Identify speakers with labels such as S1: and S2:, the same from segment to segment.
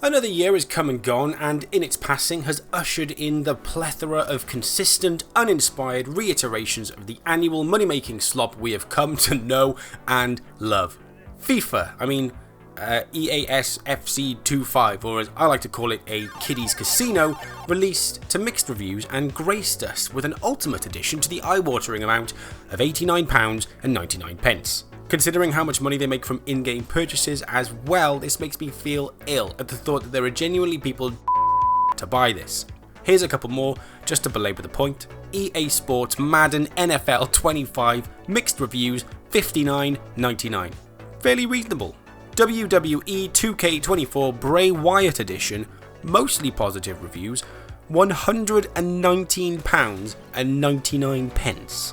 S1: Another year has come and gone, and in its passing has ushered in the plethora of consistent, uninspired reiterations of the annual money-making slop we have come to know and love. FIFA, EAS FC 25, or as I like to call it, a kiddies casino, released to mixed reviews and graced us with an ultimate addition to the eye-watering amount of £89.99. Considering how much money they make from in-game purchases as well, this makes me feel ill at the thought that there are genuinely people to buy this. Here's a couple more, just to belabor the point. EA Sports Madden NFL 25, mixed reviews, $59.99. Fairly reasonable. WWE 2K24 Bray Wyatt Edition, mostly positive reviews, £119.99.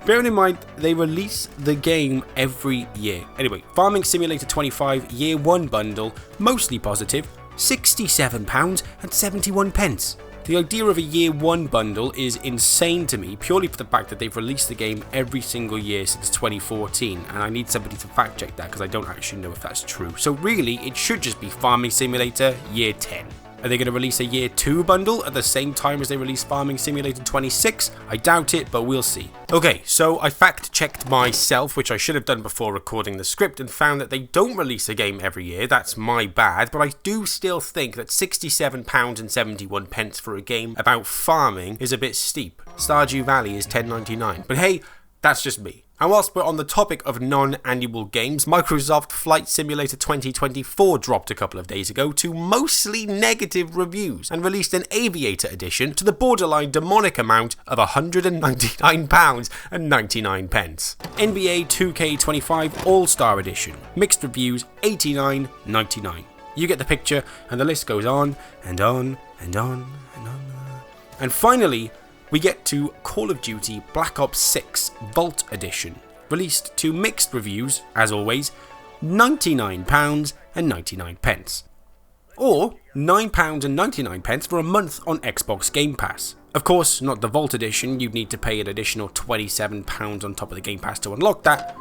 S1: Bearing in mind, they release the game every year. Anyway, Farming Simulator 25 Year 1 bundle, mostly positive, £67.71. The idea of a Year 1 bundle is insane to me, purely for the fact that they've released the game every single year since 2014, and I need somebody to fact check that because I don't actually know if that's true. So really, it should just be Farming Simulator Year 10. Are they going to release a Year 2 bundle at the same time as they release Farming Simulator 26? I doubt it, but we'll see. Okay, so I fact-checked myself, which I should have done before recording the script, and found that they don't release a game every year. That's my bad, but I do still think that £67.71 for a game about farming is a bit steep. Stardew Valley is $10.99, but hey, that's just me. And whilst we're on the topic of non-annual games, Microsoft Flight Simulator 2024 dropped a couple of days ago to mostly negative reviews and released an Aviator edition to the borderline demonic amount of £199.99. NBA 2K25 All-Star Edition, mixed reviews, $89.99. You get the picture, and the list goes on and on and on and on. And finally, we get to Call of Duty Black Ops 6 Vault Edition, released to mixed reviews, as always, £99.99. Or £9.99 for a month on Xbox Game Pass. Of course, not the Vault Edition, you'd need to pay an additional £27 on top of the Game Pass to unlock that.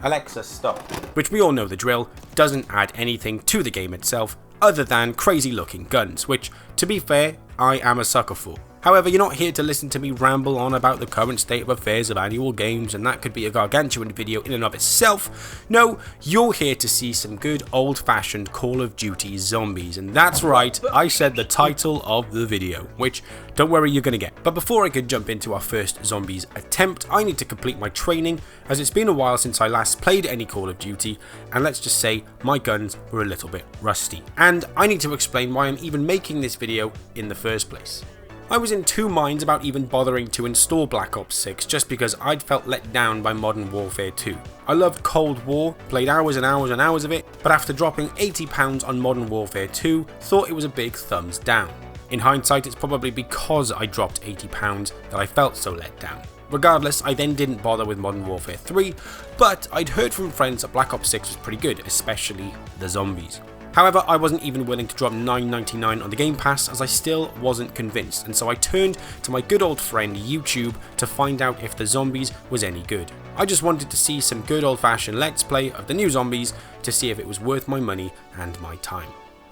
S1: Alexa, stop. Which we all know the drill, doesn't add anything to the game itself, other than crazy looking guns, which, to be fair, I am a sucker for. However, you're not here to listen to me ramble on about the current state of affairs of annual games, and that could be a gargantuan video in and of itself. No, you're here to see some good old-fashioned Call of Duty Zombies, and that's right, I said the title of the video, which, don't worry, you're gonna get. But before I could jump into our first Zombies attempt, I need to complete my training, as it's been a while since I last played any Call of Duty, and let's just say my guns were a little bit rusty. And I need to explain why I'm even making this video in the first place. I was in two minds about even bothering to install Black Ops 6 just because I'd felt let down by Modern Warfare 2. I loved Cold War, played hours and hours and hours of it, but after dropping £80 on Modern Warfare 2, thought it was a big thumbs down. In hindsight, it's probably because I dropped £80 that I felt so let down. Regardless, I then didn't bother with Modern Warfare 3, but I'd heard from friends that Black Ops 6 was pretty good, especially the zombies. However, I wasn't even willing to drop $9.99 on the Game Pass as I still wasn't convinced, and so I turned to my good old friend YouTube to find out if the Zombies was any good. I just wanted to see some good old fashioned let's play of the new Zombies to see if it was worth my money and my time.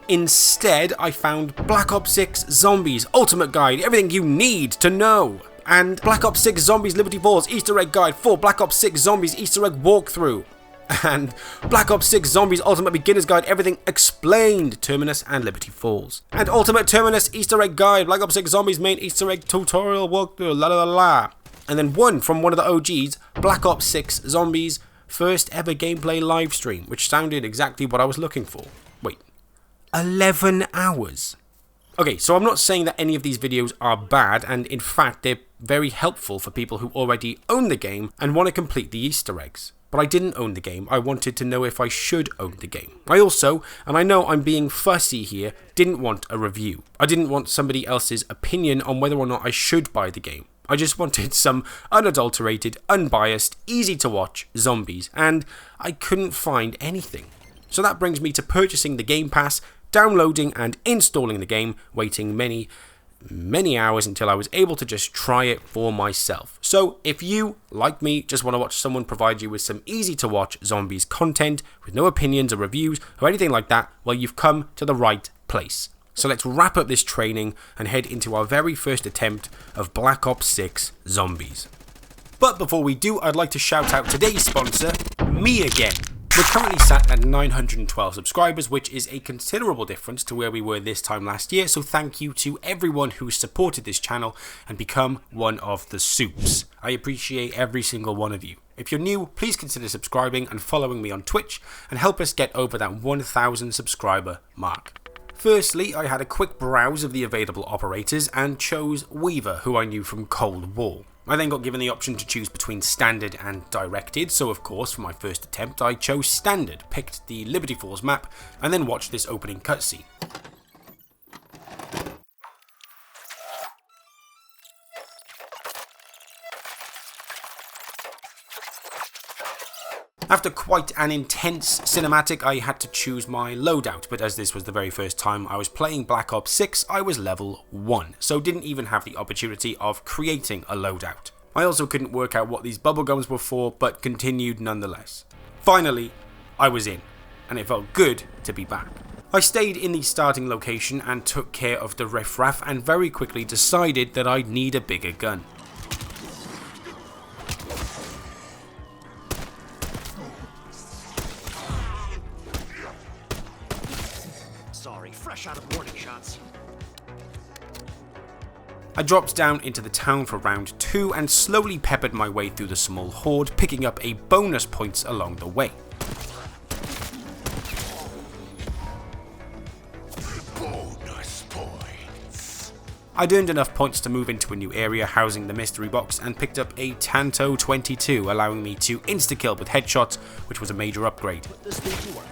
S1: Instead, I found Black Ops 6 Zombies Ultimate Guide, everything you need to know, and Black Ops 6 Zombies Liberty Falls Easter Egg Guide for Black Ops 6 Zombies Easter Egg Walkthrough. And Black Ops 6 Zombies Ultimate Beginner's Guide, everything explained, Terminus and Liberty Falls. And Ultimate Terminus Easter Egg Guide, Black Ops 6 Zombies Main Easter Egg Tutorial Walkthrough, la la la la. And then one from one of the OGs, Black Ops 6 Zombies First Ever Gameplay Livestream, which sounded exactly what I was looking for. Wait, 11 hours? Okay, so I'm not saying that any of these videos are bad, and in fact they're very helpful for people who already own the game and want to complete the Easter eggs. But I didn't own the game, I wanted to know if I should own the game. I also, and I know I'm being fussy here, didn't want a review. I didn't want somebody else's opinion on whether or not I should buy the game. I just wanted some unadulterated, unbiased, easy to watch zombies, and I couldn't find anything. So that brings me to purchasing the Game Pass, downloading and installing the game, waiting many many hours until I was able to just try it for myself. So if you, like me, just want to watch someone provide you with some easy to watch zombies content with no opinions or reviews or anything like that, well, you've come to the right place. So let's wrap up this training and head into our very first attempt of Black Ops 6 Zombies. But before we do, I'd like to shout out today's sponsor, me again. We're currently sat at 912 subscribers, which is a considerable difference to where we were this time last year, so thank you to everyone who's supported this channel and become one of the Soups. I appreciate every single one of you. If you're new, please consider subscribing and following me on Twitch and help us get over that 1000 subscriber mark. Firstly, I had a quick browse of the available operators and chose Weaver, who I knew from Cold War. I then got given the option to choose between standard and directed, so of course for my first attempt I chose standard, picked the Liberty Falls map, and then watched this opening cutscene. After quite an intense cinematic, I had to choose my loadout, but as this was the very first time I was playing Black Ops 6, I was level 1, so didn't even have the opportunity of creating a loadout. I also couldn't work out what these bubblegums were for, but continued nonetheless. Finally, I was in, and it felt good to be back. I stayed in the starting location and took care of the riffraff, and very quickly decided that I'd need a bigger gun.
S2: Fresh out of warning shots.
S1: I dropped down into the town for round 2 and slowly peppered my way through the small horde, picking up a bonus points along the way.
S2: Bonus points.
S1: I'd earned enough points to move into a new area housing the mystery box and picked up a Tanto 22, allowing me to insta-kill with headshots, which was a major upgrade.
S2: Put this thing to work.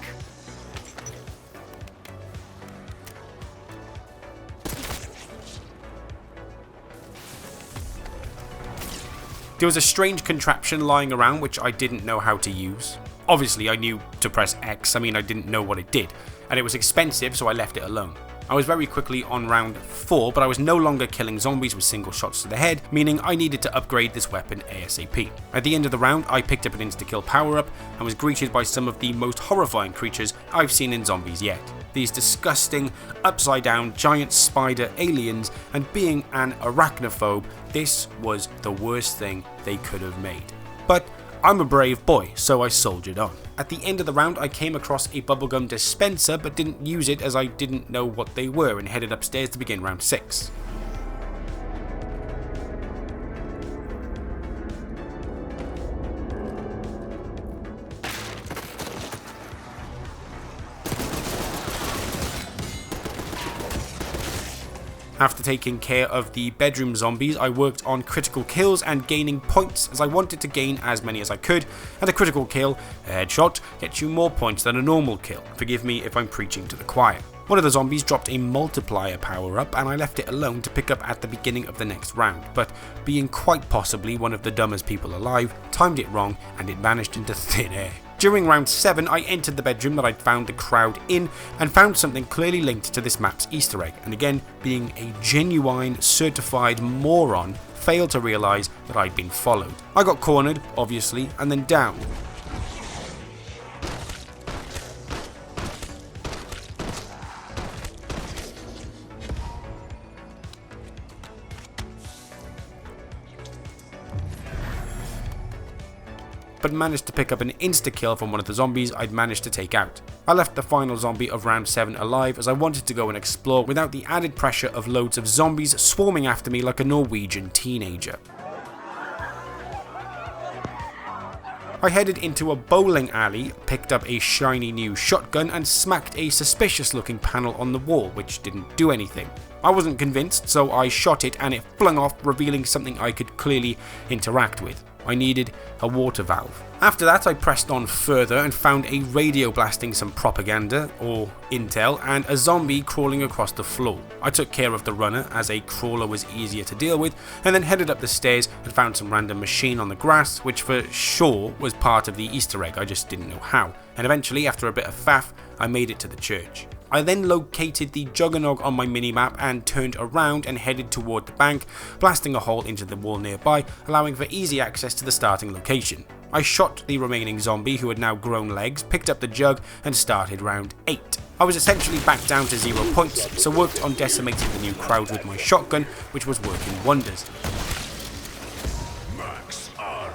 S1: There was a strange contraption lying around which I didn't know how to use. Obviously I knew to press X, I didn't know what it did, and it was expensive so I left it alone. I was very quickly on round 4, but I was no longer killing zombies with single shots to the head, meaning I needed to upgrade this weapon ASAP. At the end of the round, I picked up an insta-kill power-up and was greeted by some of the most horrifying creatures I've seen in zombies yet. These disgusting, upside-down, giant spider aliens, and being an arachnophobe, this was the worst thing they could have made. But I'm a brave boy, so I soldiered on. At the end of the round, I came across a bubblegum dispenser, but didn't use it as I didn't know what they were, and headed upstairs to begin round 6. After taking care of the bedroom zombies, I worked on critical kills and gaining points, as I wanted to gain as many as I could, and a critical kill, a headshot, gets you more points than a normal kill. Forgive me if I'm preaching to the choir. One of the zombies dropped a multiplier power up and I left it alone to pick up at the beginning of the next round, but being quite possibly one of the dumbest people alive, timed it wrong and it vanished into thin air. During round 7, I entered the bedroom that I'd found the crowd in and found something clearly linked to this map's Easter egg, and again, being a genuine certified moron, failed to realise that I'd been followed. I got cornered, obviously, and then downed. But managed to pick up an insta-kill from one of the zombies I'd managed to take out. I left the final zombie of round 7 alive as I wanted to go and explore without the added pressure of loads of zombies swarming after me like a Norwegian teenager. I headed into a bowling alley, picked up a shiny new shotgun and smacked a suspicious looking panel on the wall which didn't do anything. I wasn't convinced, so I shot it and it flung off, revealing something I could clearly interact with. I needed a water valve. After that I pressed on further and found a radio blasting some propaganda, or intel, and a zombie crawling across the floor. I took care of the runner as a crawler was easier to deal with, and then headed up the stairs and found some random machine on the grass, which for sure was part of the Easter egg, I just didn't know how. And eventually, after a bit of faff, I made it to the church. I then located the Juggernog on my minimap and turned around and headed toward the bank, blasting a hole into the wall nearby, allowing for easy access to the starting location. I shot the remaining zombie who had now grown legs, picked up the jug and started round 8. I was essentially back down to 0 points, so worked on decimating the new crowd with my shotgun, which was working wonders.
S2: Max armor.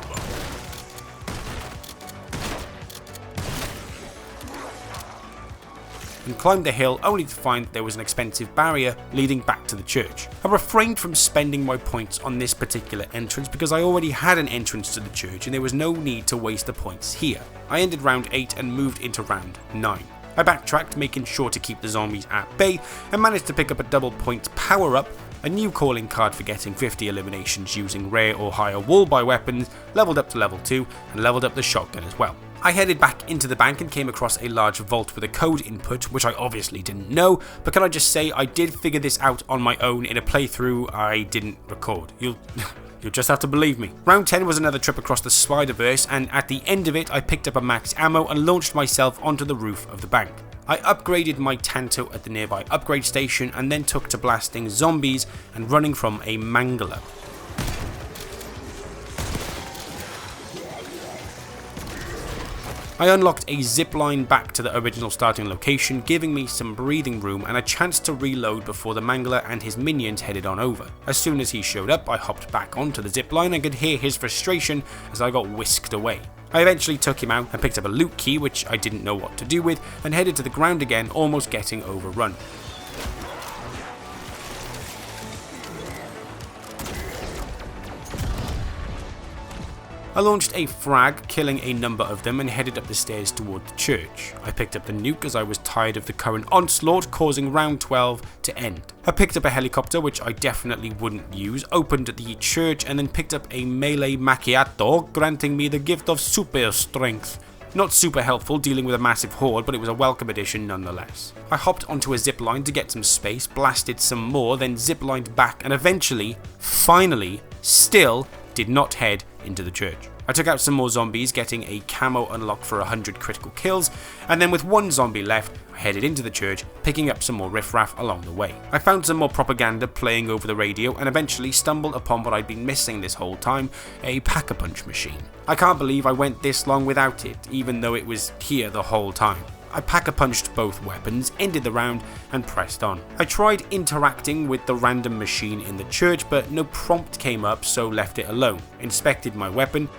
S1: And climbed the hill only to find there was an expensive barrier leading back to the church. I refrained from spending my points on this particular entrance because I already had an entrance to the church and there was no need to waste the points here. I ended round 8 and moved into round 9. I backtracked, making sure to keep the zombies at bay, and managed to pick up a double point power up, a new calling card for getting 50 eliminations using rare or higher wall buy weapons, leveled up to level 2 and leveled up the shotgun as well. I headed back into the bank and came across a large vault with a code input, which I obviously didn't know, but can I just say I did figure this out on my own in a playthrough I didn't record. You'll just have to believe me. Round 10 was another trip across the Spider-Verse, and at the end of it I picked up a max ammo and launched myself onto the roof of the bank. I upgraded my Tanto at the nearby upgrade station and then took to blasting zombies and running from a mangler. I unlocked a zipline back to the original starting location, giving me some breathing room and a chance to reload before the mangler and his minions headed on over. As soon as he showed up, I hopped back onto the zipline and could hear his frustration as I got whisked away. I eventually took him out and picked up a loot key, which I didn't know what to do with, and headed to the ground again, almost getting overrun. I launched a frag, killing a number of them, and headed up the stairs toward the church. I picked up the nuke as I was tired of the current onslaught, causing round 12 to end. I picked up a helicopter, which I definitely wouldn't use, opened the church, and then picked up a melee macchiato, granting me the gift of super strength. Not super helpful dealing with a massive horde, but it was a welcome addition nonetheless. I hopped onto a zipline to get some space, blasted some more, then ziplined back, and eventually, finally, still did not head into the church. I took out some more zombies, getting a camo unlock for 100 critical kills, and then with one zombie left, I headed into the church, picking up some more riffraff along the way. I found some more propaganda playing over the radio and eventually stumbled upon what I'd been missing this whole time, a pack-a-punch machine. I can't believe I went this long without it, even though it was here the whole time. I pack-a-punched both weapons, ended the round, and pressed on. I tried interacting with the random machine in the church, but no prompt came up, so left it alone, inspected my weapon,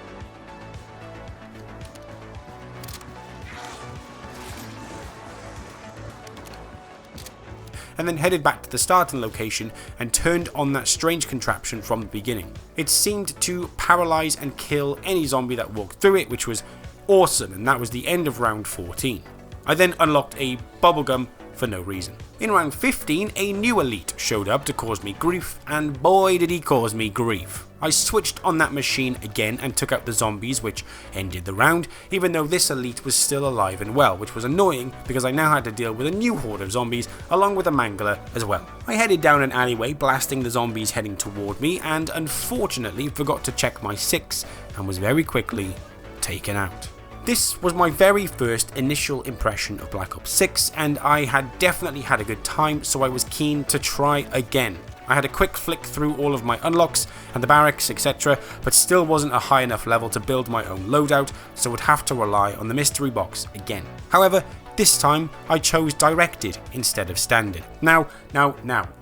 S1: and then headed back to the starting location and turned on that strange contraption from the beginning. It seemed to paralyze and kill any zombie that walked through it, which was awesome, and that was the end of round 14. I then unlocked a bubblegum for no reason. In round 15, a new elite showed up to cause me grief, and boy did he cause me grief. I switched on that machine again and took out the zombies, which ended the round, even though this elite was still alive and well, which was annoying because I now had to deal with a new horde of zombies along with a mangler as well. I headed down an alleyway, blasting the zombies heading toward me, and unfortunately forgot to check my 6 and was very quickly taken out. This was my very first initial impression of Black Ops 6, and I had definitely had a good time, so I was keen to try again. I had a quick flick through all of my unlocks and the barracks, etc., but still wasn't a high enough level to build my own loadout, so would have to rely on the mystery box again. However, this time I chose directed instead of standard. Now,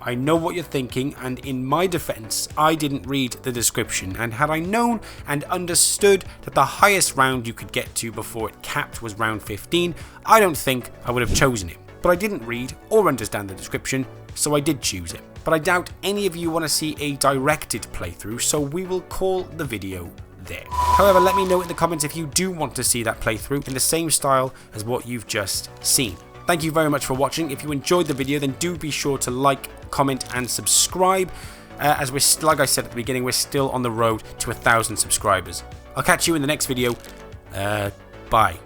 S1: I know what you're thinking, and in my defense, I didn't read the description, and had I known and understood that the highest round you could get to before it capped was round 15, I don't think I would have chosen it. But I didn't read or understand the description, so I did choose it. But I doubt any of you want to see a directed playthrough, so we will call the video there. However, let me know in the comments if you do want to see that playthrough in the same style as what you've just seen. Thank you very much for watching. If you enjoyed the video, then do be sure to like, comment and subscribe. As we're, like I said at the beginning, we're still on the road to 1,000 subscribers. I'll catch you in the next video. Bye.